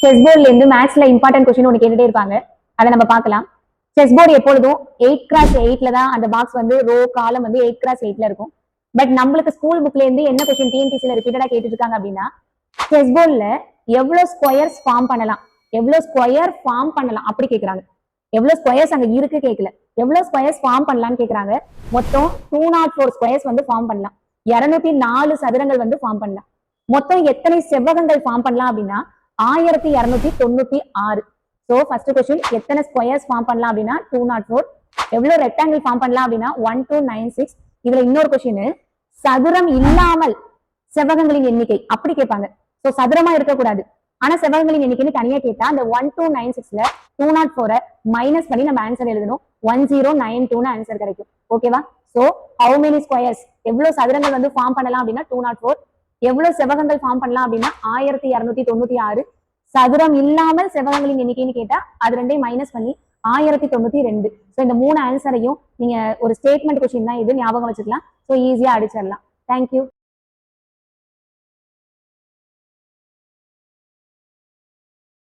Chess போர்ட்ல இருந்து மேத்ஸ்ல important question ஒன்று கேட்டுட்டே இருப்பாங்க. அதை நம்ம பார்க்கலாம். செஸ் போர்டு எப்பொழுதும் 8x8ல தான் அந்த பாக்ஸ் வந்து ரோ காலம் வந்து 8x8ல இருக்கும். பட் நம்மளுக்கு ஸ்கூல் புக்ல இருந்து என்ன கொஸ்டின் டிஎன்பிசில ரிப்பீட்டடா கேட்டுட்டு இருக்காங்க அப்படின்னா, செஸ் போர்ட்ல எவ்வளவு ஸ்கொயர்ஸ் ஃபார்ம் பண்ணலாம், எவ்வளவு ஸ்கொயர் ஃபார்ம் பண்ணலாம் அப்படி கேட்கறாங்க. எவ்வளவு ஸ்கொயர்ஸ் அங்க இருக்கு கேட்கல, எவ்வளவு ஸ்கொயர்ஸ் ஃபார்ம் பண்ணலாம்னு கேட்கறாங்க. மொத்தம் 204 ஸ்கொயர்ஸ் வந்து ஃபார்ம் பண்ணலாம், 204 சதுரங்கள் வந்து ஃபார்ம் பண்ணலாம். மொத்தம் எத்தனை செவ்வகங்கள் ஃபார்ம் பண்ணலாம் அப்படின்னா 1296. சோ ஃபர்ஸ்ட் क्वेश्चन எத்தனை ஸ்கொயர்ஸ் ஃபார்ம் பண்ணலாம் அப்படின்னா 204. எவ்வளவு ரெக்டாங்கிள் ஃபார்ம் பண்ணலாம் அப்படின்னா 1296. இதுல இன்னொரு क्वेश्चन சதுரம் இல்லாமல் செவ்வகங்களின் எண்ணிக்கை அப்படி கேட்பாங்க. சோ சதுரமா இருக்கக்கூடாது, ஆனா செவ்வகங்களின் எண்ணிக்கைன்னு தனியா கேட்டா அந்த 1296ல 204 மைனஸ் பண்ணி நம்ம ஆன்சர் எழுதணும். 1092 ஆன்சர் கிடைக்கும். ஓகேவா? சோ ஹவு மெனி ஸ்கொயர்ஸ், எவ்வளவு சதுரங்கள் வந்து ஃபார்ம் பண்ணலாம் அப்படின்னா 204. எவ்வளவு செவ்வகங்கள் ஃபார்ம் பண்ணலாம் அப்படின்னா 1296. சதுரம் இல்லாமல் செவ்வகங்களின் எண்ணிக்கைன்னு கேட்டா அது ரெண்டையும் மைனஸ் பண்ணி 1092. ஸோ இந்த 3 ஆன்சரையும் நீங்க ஒரு ஸ்டேட்மெண்ட் கொஸ்டின் தான் இது, ஞாபகம் வச்சுக்கலாம். ஸோ ஈஸியா அடிச்சிடலாம். தேங்க்யூ.